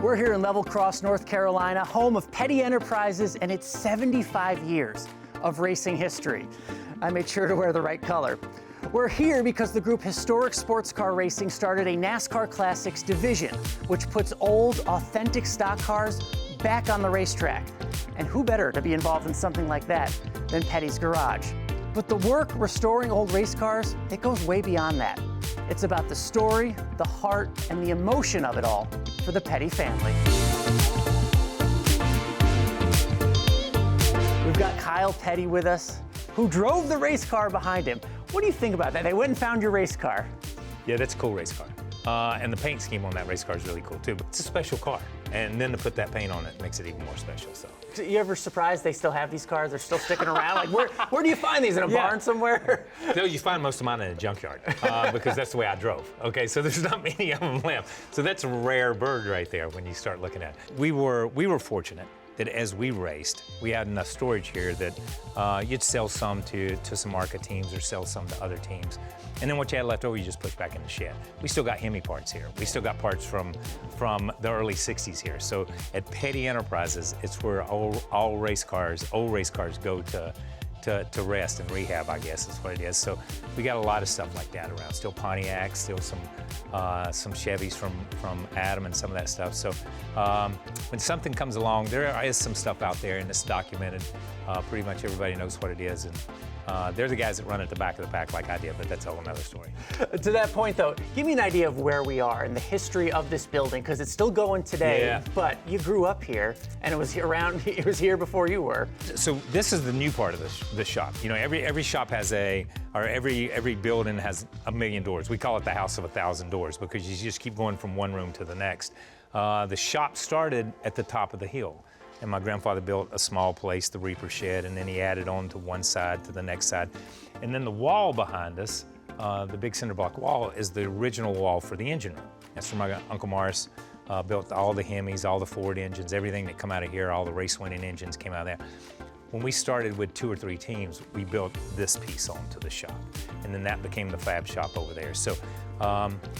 We're here in Level Cross, North Carolina, home of Petty Enterprises and its 75 years of racing history. I made sure to wear the right color. We're here because the group Historic Sports Car Racing started a NASCAR Classics division, which puts old, authentic stock cars back on the racetrack. And who better to be involved in something like that than Petty's Garage? But the work restoring old race cars, it goes way beyond that. It's about the story, the heart, and the emotion of it all for the Petty family. We've got Kyle Petty with us, who drove the race car behind him. What do you think about that? They went and found your race car. Yeah, that's a cool race car. And the paint scheme on that race car is really cool too. But it's a special car. And then to put that paint on it makes it even more special. So you ever surprised they still have these cars? They're still sticking around? Like, where do you find these? In a barn somewhere? No, you find most of mine in a junkyard because that's the way I drove. Okay, so there's not many of them left. So that's a rare bird right there when you start looking at it. We were fortunate that as we raced, we had enough storage here that you'd sell some to some ARCA teams or sell some to other teams. And then what you had left over, you just push back in the shed. We still got Hemi parts here. We still got parts from the early 60s here. So at Petty Enterprises, it's where old race cars go to rest and rehab, I guess is what it is. So we got a lot of stuff like that around. Still Pontiacs, still some Chevys from Adam and some of that stuff. So when something comes along, there is some stuff out there and it's documented. Pretty much everybody knows what it is. And they're the guys that run at the back of the pack like I did, but that's a whole nother story. To that point, though, give me an idea of where we are in the history of this building, because it's still going today. Yeah. But you grew up here, and it was here before you were. So this is the new part of the shop. You know, every shop has every building has 1,000,000 doors. We call it the house of 1,000 doors because you just keep going from one room to the next. The shop started at the top of the hill. And my grandfather built a small place, the Reaper Shed, and then he added on to one side to the next side. And then the wall behind us, the big cinder block wall, is the original wall for the engine room. That's where my Uncle Morris built all the Hemis, all the Ford engines, everything that come out of here, all the race-winning engines came out of there. When we started with 2 or 3 teams, we built this piece onto the shop. And then that became the fab shop over there. So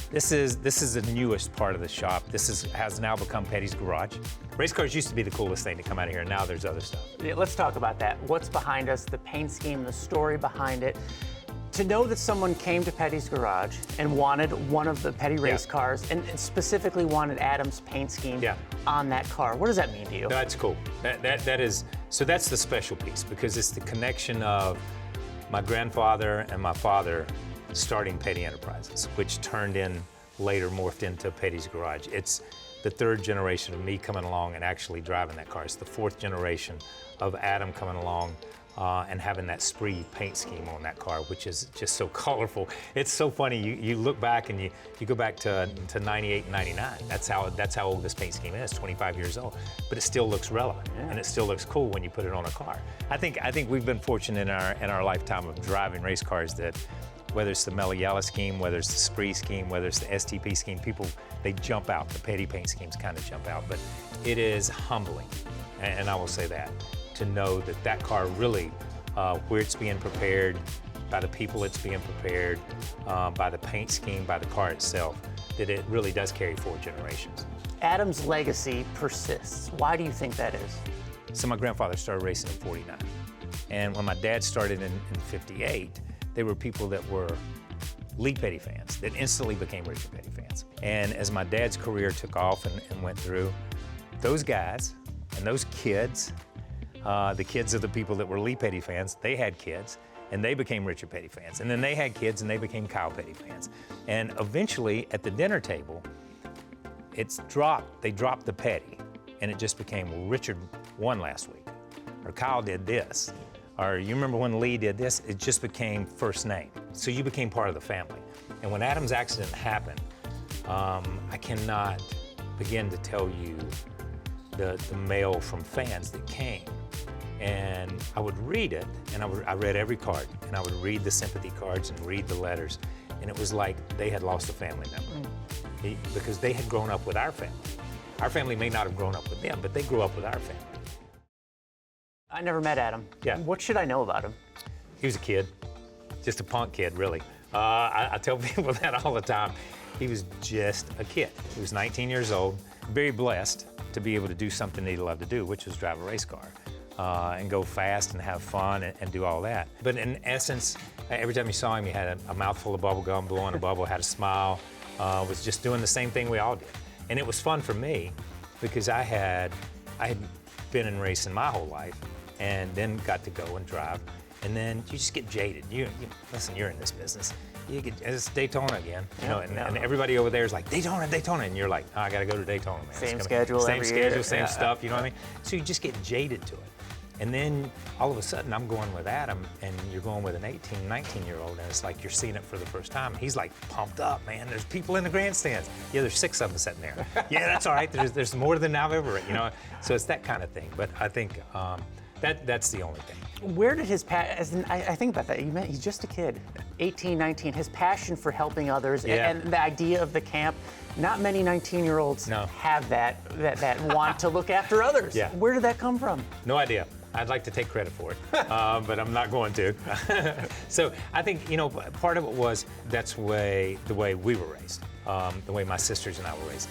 this is the newest part of the shop. This has now become Petty's Garage. Race cars used to be the coolest thing to come out of here, and now there's other stuff. Yeah, let's talk about that. What's behind us, the paint scheme, the story behind it. To know that someone came to Petty's Garage and wanted one of the Petty race cars and specifically wanted Adam's paint scheme on that car, what does that mean to you? That's cool. That is, so that's the special piece because it's the connection of my grandfather and my father starting Petty Enterprises, which turned in later morphed into Petty's Garage. It's the 3rd generation of me coming along and actually driving that car. It's the 4th generation of Adam coming along and having that spree paint scheme on that car, which is just so colorful. It's so funny. You look back and you go back to 98 and 99. That's how old this paint scheme is, 25 years old. But it still looks relevant and it still looks cool when you put it on a car. I think we've been fortunate in our lifetime of driving race cars that whether it's the Mellow Yellow scheme, whether it's the Spree scheme, whether it's the STP scheme, people, they jump out. The Petty paint schemes kind of jump out. But it is humbling, and I will say that, to know that that car really, where it's being prepared, by the people it's being prepared, by the paint scheme, by the car itself, that it really does carry 4 generations. Adam's legacy persists. Why do you think that is? So my grandfather started racing in '49. And when my dad started in '58, they were people that were Lee Petty fans that instantly became Richard Petty fans. And as my dad's career took off and went through, those guys and those kids, the kids of the people that were Lee Petty fans, they had kids and they became Richard Petty fans. And then they had kids and they became Kyle Petty fans. And eventually at the dinner table, they dropped the Petty and it just became, well, Richard won last week, or Kyle did this. Or you remember when Lee did this, it just became first name. So you became part of the family. And when Adam's accident happened, I cannot begin to tell you the mail from fans that came. And I would read it, and I read every card, and I would read the sympathy cards and read the letters, and it was like they had lost a family member. Because they had grown up with our family. Our family may not have grown up with them, but they grew up with our family. I never met Adam. Yeah. What should I know about him? He was a kid, just a punk kid, really. I tell people that all the time. He was just a kid. He was 19 years old. very blessed to be able to do something that he loved to do, which was drive a race car. And go fast and have fun and do all that. But in essence, every time you saw him, he had a mouthful of bubble gum, blowing a bubble, had a smile, was just doing the same thing we all did. And it was fun for me because I had been in racing my whole life and then got to go and drive. And then you just get jaded. Listen, you're in this business. You get, it's Daytona again, and everybody over there is like, Daytona, and you're like, oh, I gotta go to Daytona, man. Same schedule every year. Same stuff, you know what I mean? So you just get jaded to it. And then all of a sudden I'm going with Adam and you're going with an 18, 19-year-old and it's like you're seeing it for the first time. He's like pumped up, man. There's people in the grandstands. Yeah, there's 6 of them sitting there. Yeah, that's all right. There's more than I've ever, So it's that kind of thing. But I think that's the only thing. Where did his passion, I think about that, he's just a kid, 18, 19, his passion for helping others and the idea of the camp, not many 19-year-olds have that want to look after others. Yeah. Where did that come from? No idea. I'd like to take credit for it, but I'm not going to. So I think, part of it was that's the way we were raised, the way my sisters and I were raised.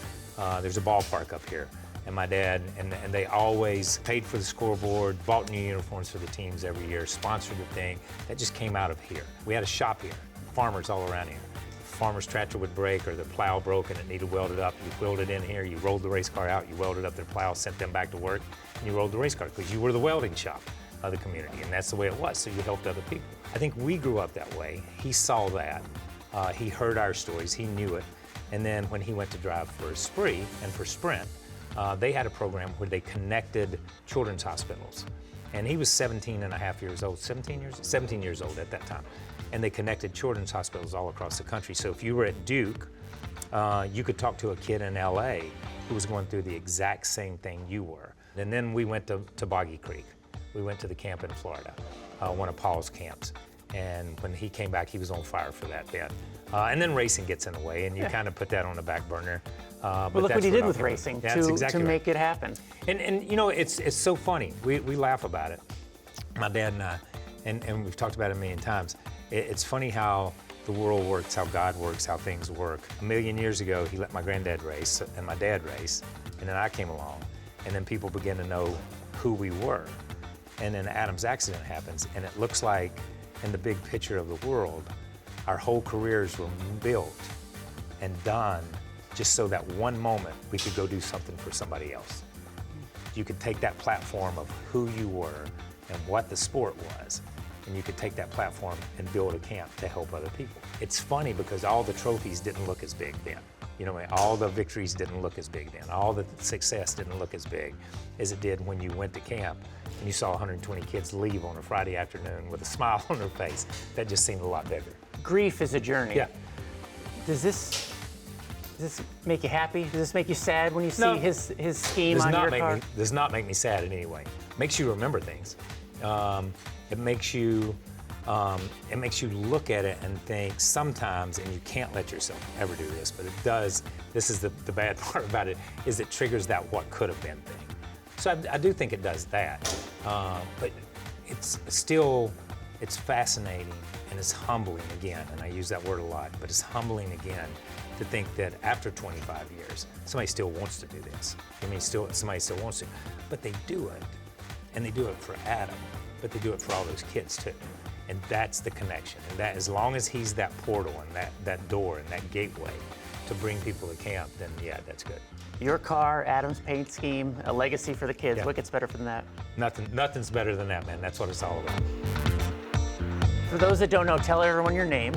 There's a ballpark up here. And my dad, and they always paid for the scoreboard, bought new uniforms for the teams every year, sponsored the thing. That just came out of here. We had a shop here, farmers all around here. Farmer's tractor would break or the plow broke and it needed welded up. You welded in here, you rolled the race car out, you welded up their plow, sent them back to work, and you rolled the race car because you were the welding shop of the community, and that's the way it was, so you helped other people. I think we grew up that way. He saw that. He heard our stories, he knew it, and then when he went to drive for Spree and for Sprint, they had a program where they connected children's hospitals. And he was 17 years old at that time. And they connected children's hospitals all across the country. So if you were at Duke, you could talk to a kid in LA who was going through the exact same thing you were. And then we went to Boggy Creek. We went to the camp in Florida, one of Paul's camps. And when he came back, he was on fire for that then. And then racing gets in the way, and you kind of put that on the back burner. But look what he did with racing to make it happen. And it's so funny. We laugh about it, my dad and I, and we've talked about it a million times. It's funny how the world works, how God works, how things work. A million years ago, he let my granddad race and my dad race, and then I came along, and then people began to know who we were. And then Adam's accident happens, and it looks like in the big picture of the world, our whole careers were built and done just so that one moment we could go do something for somebody else. You could take that platform of who you were and what the sport was, and you could take that platform and build a camp to help other people. It's funny because all the trophies didn't look as big then. All the victories didn't look as big then. All the success didn't look as big as it did when you went to camp and you saw 120 kids leave on a Friday afternoon with a smile on their face. That just seemed a lot bigger. Grief is a journey. Yeah. Does this make you happy? Does this make you sad when you see his scheme on your car? Does not make me sad in any way. Makes you remember things. It makes you look at it and think sometimes, and you can't let yourself ever do this, but it does. This is the bad part about it, is it triggers that what could have been thing. So I do think it does that, but it's fascinating and it's humbling again, and I use that word a lot, but it's humbling again to think that after 25 years, somebody still wants to do this. Somebody still wants to, but they do it, and they do it for Adam, but they do it for all those kids too. And that's the connection. And that, as long as he's that portal and that door and that gateway to bring people to camp, then yeah, that's good. Your car, Adam's paint scheme, a legacy for the kids. Yeah. What gets better than that? Nothing's better than that, man. That's what it's all about. For those that don't know, tell everyone your name.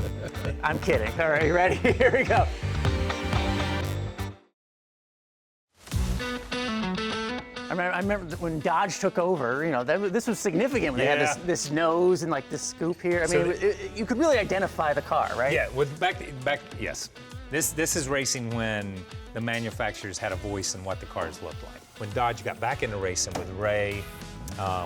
I'm kidding. All right, you ready? Here we go. I remember when Dodge took over, this was significant when they had this nose and like this scoop here. You could really identify the car, right? Yeah, yes. This is racing when the manufacturers had a voice in what the cars looked like. When Dodge got back into racing with Ray,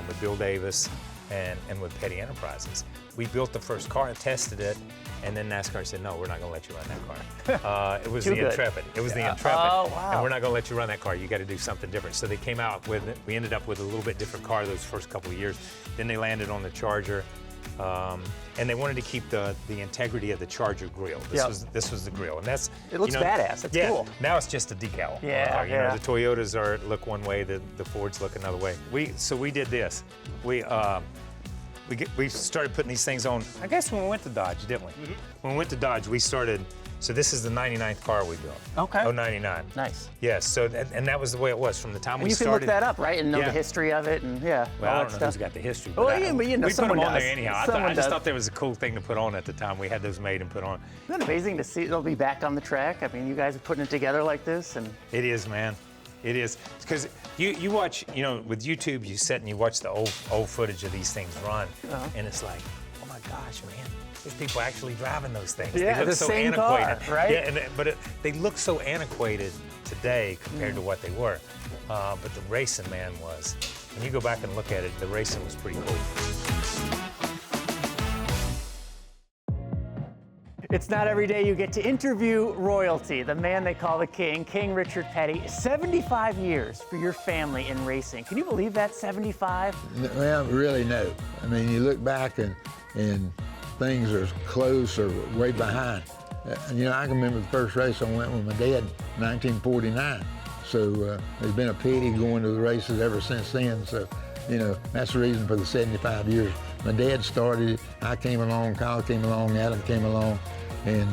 with Bill Davis, and with Petty Enterprises, we built the first car and tested it, and then NASCAR said, no, we're not going to let you run that car. It was the Intrepid. It was the Intrepid. Oh, wow. And we're not going to let you run that car. You got to do something different. So they came out with it. We ended up with a little bit different car those first couple of years. Then they landed on the Charger, And they wanted to keep the integrity of the Charger grill. This was the grill, and that's it looks badass. It's cool. Now it's just a decal. Yeah, you know, the Toyotas look one way, the Fords look another way. We did this. We started putting these things on. I guess when we went to Dodge, didn't we? Mm-hmm. When we went to Dodge, we started. So this is the 99th car we built. Okay. Oh, 99. Nice. Yes. So and that was the way it was from the time we started. You can look that up, right, and know the history of it, and Well, I don't know who's got the history. But but you know, we put them on does. there anyhow. I just thought that was a cool thing to put on at the time. We had those made and put on. Isn't it amazing to see they'll be back on the track? I mean, you guys are putting it together like this, and it is, man. It is, because you watch, you know, with YouTube, you sit and you watch the old footage of these things run, and it's like, oh my gosh, man. There's people actually driving those things. Yeah, they look so same antiquated, car, right? Yeah, but they look so antiquated today compared to what they were. But the racing, man, was. When you go back and look at it, the racing was pretty cool. It's not every day you get to interview royalty, the man they call the king, King Richard Petty. 75 years for your family in racing. Can you believe that, 75? Well, really, no. I mean, you look back and things are close or way behind. You know, I can remember the first race I went with my dad in 1949. So there's been a Petty going to the races ever since then. So, you know, that's the reason for the 75 years. My dad started, I came along, Kyle came along, Adam came along, and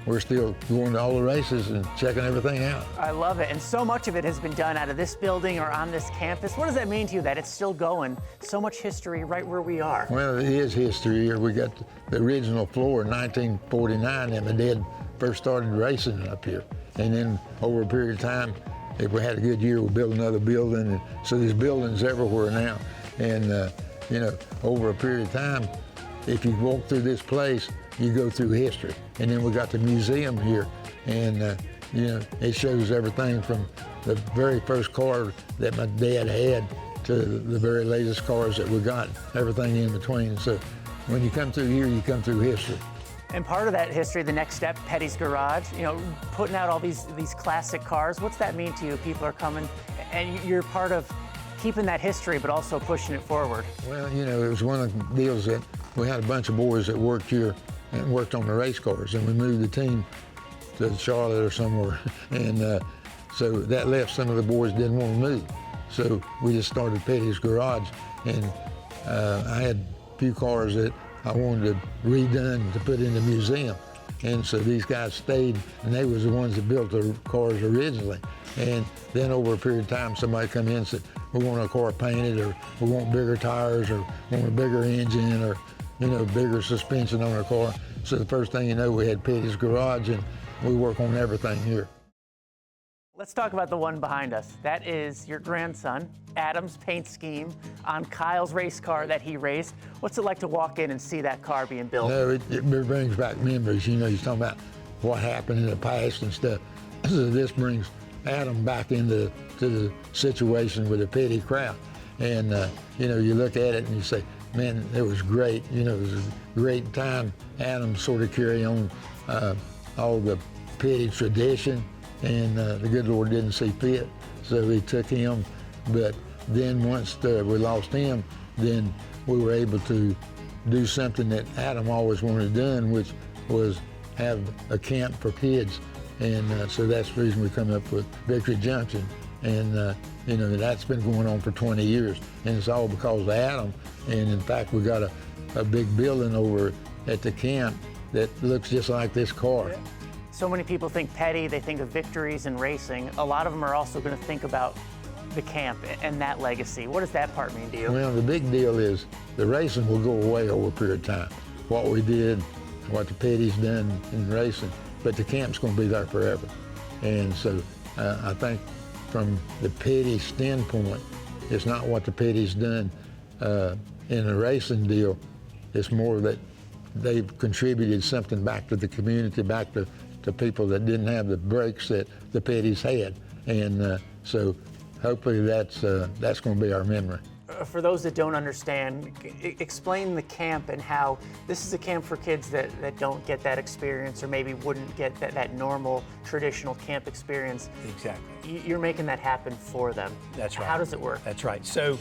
we're still going to all the races and checking everything out. I love it, and so much of it has been done out of this building or on this campus. What does that mean to you that it's still going? So much history right where we are. Well, it is history here. We got the original floor in 1949, and my dad first started racing up here. And then over a period of time, if we had a good year, we'll build another building. And so there's buildings everywhere now. And you know, over a period of time, if you walk through this place, you go through history. And then we got the museum here, and you know, it shows everything from the very first car that my dad had to the very latest cars that we got, everything in between. So when you come through here, you come through history. And part of that history, the next step, Petty's Garage, you know, putting out all these classic cars. What's that mean to you? People are coming, and you're part of keeping that history, but also pushing it forward. Well, you know, it was one of the deals that we had a bunch of boys that worked here and worked on the race cars, and we moved the team to Charlotte or somewhere, and so that left some of the boys didn't want to move. So we just started Petty's Garage, and I had a few cars that I wanted to redone to put in the museum. And so these guys stayed, and they was the ones that built the cars originally. And then over a period of time, somebody come in and said, we want our car painted, or we want bigger tires, or we want a bigger engine, or, you know, bigger suspension on our car. So the first thing you know, we had Petty's Garage, and we work on everything here. Let's talk about the one behind us. That is your grandson, Adam's paint scheme on Kyle's race car that he raced. What's it like to walk in and see that car being built? No, it brings back memories. You know, you're talking about what happened in the past and stuff. So this brings Adam back into the situation with the Petty crowd. And, you know, you look at it and you say, man, it was great. You know, it was a great time. Adam sort of carry on all the Petty tradition. And the good Lord didn't see fit, so he took him. But then once we lost him, then we were able to do something that Adam always wanted done, which was have a camp for kids. And so that's the reason we come up with Victory Junction. And you know, that's been going on for 20 years. And it's all because of Adam. And in fact, we got a big building over at the camp that looks just like this car. So many people think Petty, they think of victories in racing. A lot of them are also going to think about the camp and that legacy. What does that part mean to you? Well, the big deal is the racing will go away over a period of time. What we did, what the Petty's done in racing, but the camp's going to be there forever. And so I think from the Petty standpoint, it's not what the Petty's done in a racing deal. It's more that they've contributed something back to the community, back to people that didn't have the breaks that the Petty's had. And so hopefully that's going to be our memory. For those that don't understand, explain the camp and how this is a camp for kids that don't get that experience or maybe wouldn't get that normal traditional camp experience. Exactly. You're making that happen for them. That's right. How does it work? That's right. So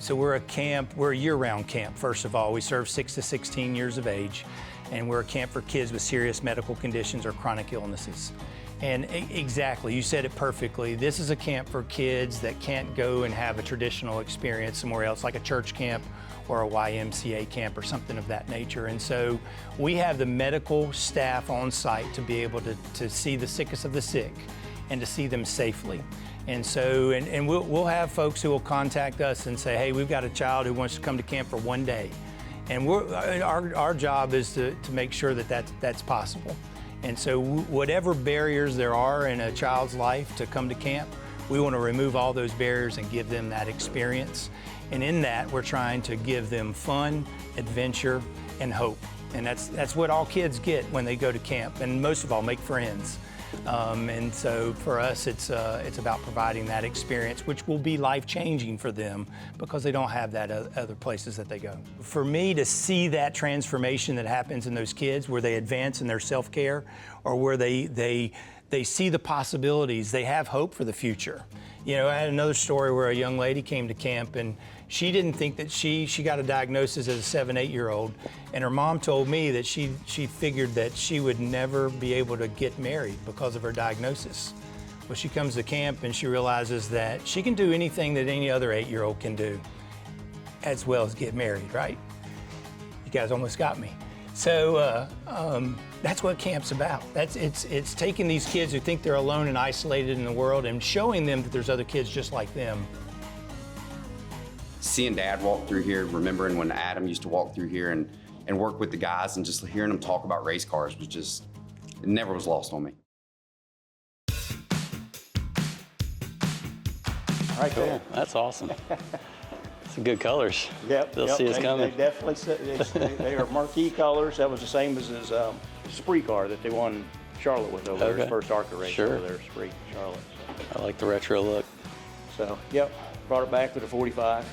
we're a camp, we're a year-round camp, first of all. We serve 6 to 16 years of age, and we're a camp for kids with serious medical conditions or chronic illnesses. And exactly, you said it perfectly. This is a camp for kids that can't go and have a traditional experience somewhere else, like a church camp or a YMCA camp or something of that nature. And so we have the medical staff on site to be able to see the sickest of the sick and to see them safely. And so, and we'll have folks who will contact us and say, hey, we've got a child who wants to come to camp for one day. And our job is to make sure that that's possible. And so whatever barriers there are in a child's life to come to camp, we want to remove all those barriers and give them that experience. And in that, we're trying to give them fun, adventure, and hope. And that's what all kids get when they go to camp, and most of all, make friends. And so for us, it's about providing that experience, which will be life-changing for them because they don't have that other places that they go. For me to see that transformation that happens in those kids, where they advance in their self-care, or where they see the possibilities, they have hope for the future. You know, I had another story where a young lady came to camp and she didn't think that she got a diagnosis as a 7, 8-year-old, and her mom told me that she figured that she would never be able to get married because of her diagnosis. Well, she comes to camp and she realizes that she can do anything that any other 8-year-old can do, as well as get married, right? You guys almost got me. So that's what camp's about. It's taking these kids who think they're alone and isolated in the world and showing them that there's other kids just like them. Seeing Dad walk through here, remembering when Adam used to walk through here and work with the guys, and just hearing them talk about race cars was just, it never was lost on me. Right Cool. there. That's awesome. Some good colors. Yep. They'll see us coming. They definitely, they are marquee colors. That was the same as his Spree car that they won Charlotte with over there, his first ARCA race over there, Spree, Charlotte. I like the retro look. So, yep, brought it back with a 45.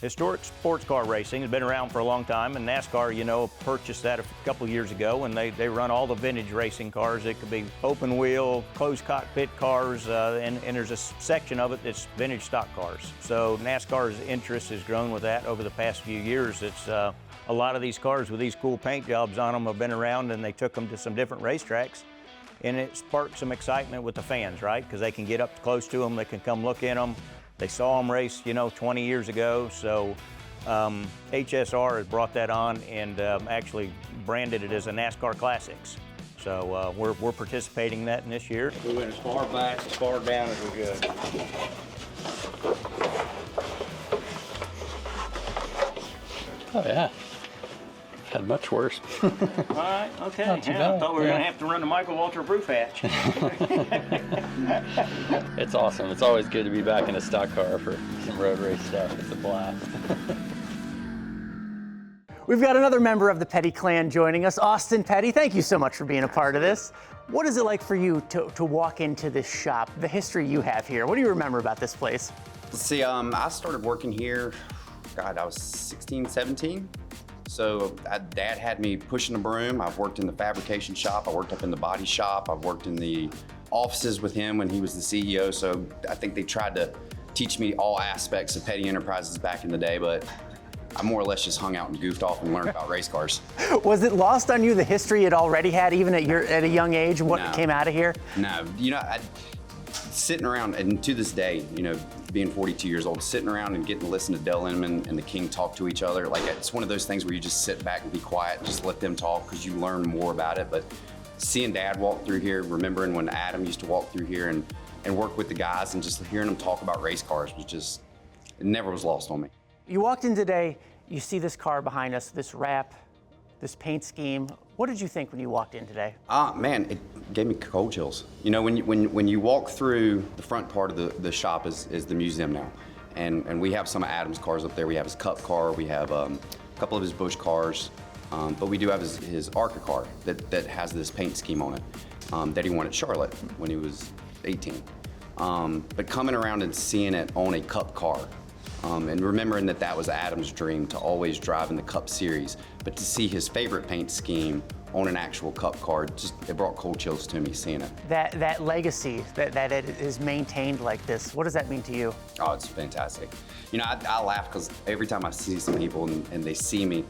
Historic sports car racing has been around for a long time, and NASCAR, you know, purchased that a couple years ago, and they run all the vintage racing cars. It could be open wheel, closed cockpit cars, and there's a section of it that's vintage stock cars. So NASCAR's interest has grown with that over the past few years. It's a lot of these cars with these cool paint jobs on them have been around, and they took them to some different racetracks, and it sparked some excitement with the fans, right? Because they can get up close to them, they can come look in them. They saw them race, you know, 20 years ago, so HSR has brought that on and actually branded it as a NASCAR Classics. So we're participating in that in this year. We went as far back, as far down as we could. Oh yeah. Had much worse. All right, okay. Not too Yeah, bad. I thought we were going to have to run the Michael Walter proof hatch. It's awesome. It's always good to be back in a stock car for some road race stuff. It's a blast. We've got another member of the Petty clan joining us, Austin Petty. Thank you so much for being a part of this. What is it like for you to walk into this shop, the history you have here? What do you remember about this place? Let's see, I started working here, God, I was 16, 17. So Dad had me pushing the broom. I've worked in the fabrication shop. I worked up in the body shop. I've worked in the offices with him when he was the CEO. So I think they tried to teach me all aspects of Petty Enterprises back in the day, but I more or less just hung out and goofed off and learned about race cars. Was it lost on you the history it already had, even at a young age, what came out of here? No, you know, sitting around, and to this day, you know, being 42 years old, sitting around and getting to listen to Dale Inman and the King talk to each other, like it's one of those things where you just sit back and be quiet and just let them talk because you learn more about it. But seeing Dad walk through here, remembering when Adam used to walk through here and work with the guys, and just hearing them talk about race cars was just, it never was lost on me. You walked in today, you see this car behind us, this wrap, this paint scheme. What did you think when you walked in today? Man, it gave me cold chills. You know, when you walk through the front part of the shop is the museum now. And we have some of Adam's cars up there. We have his Cup car, we have a couple of his Busch cars, but we do have his ARCA car that has this paint scheme on it that he won at Charlotte when he was 18. But coming around and seeing it on a Cup car, And remembering that that was Adam's dream to always drive in the Cup Series, but to see his favorite paint scheme on an actual Cup car, it brought cold chills to me seeing it. That legacy, that it is maintained like this, what does that mean to you? Oh, it's fantastic. You know, I laugh because every time I see some people and they see me,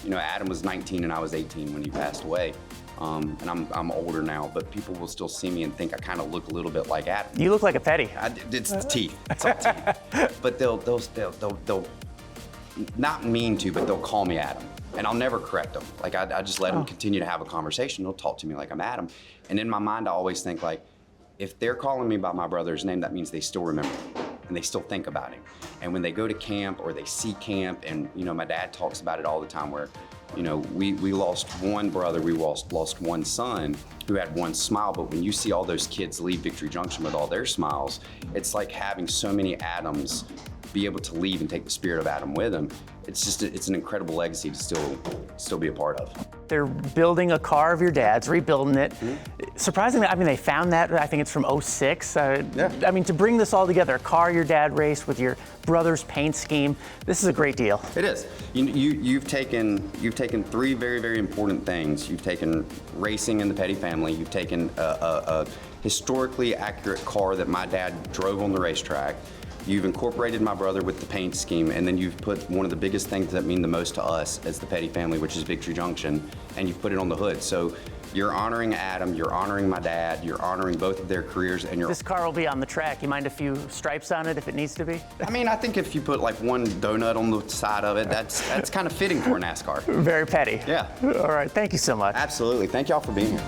you know, Adam was 19 and I was 18 when he passed away. And I'm older now, but people will still see me and think I kind of look a little bit like Adam. You look like a Petty. It's the teeth. It's all teeth. But they'll not mean to, but they'll call me Adam, and I'll never correct them. Like I just let them continue to have a conversation. They'll talk to me like I'm Adam, and in my mind I always think like, if they're calling me by my brother's name, that means they still remember him and they still think about him. And when they go to camp or they see camp, and you know, my dad talks about it all the time where, you know, we lost one brother, we lost one son who had one smile, but when you see all those kids leave Victory Junction with all their smiles, it's like having so many Adams be able to leave and take the spirit of Adam with them. It's an incredible legacy to still be a part of. They're building a car of your dad's, rebuilding it. Surprisingly, I mean, they found that, I think it's from '06. Yeah. I mean, to bring this all together, a car your dad raced with your brother's paint scheme, this is a great deal. It is. You've taken three very, very important things. You've taken racing in the Petty family. You've taken a historically accurate car that my dad drove on the racetrack. You've incorporated my brother with the paint scheme, and then you've put one of the biggest things that mean the most to us as the Petty family, which is Victory Junction, and you've put it on the hood. So you're honoring Adam, you're honoring my dad, you're honoring both of their careers, and This car will be on the track. You mind a few stripes on it if it needs to be? I mean, I think if you put like one donut on the side of it, that's kind of fitting for a NASCAR. Very Petty. Yeah. All right, thank you so much. Absolutely. Thank y'all for being here.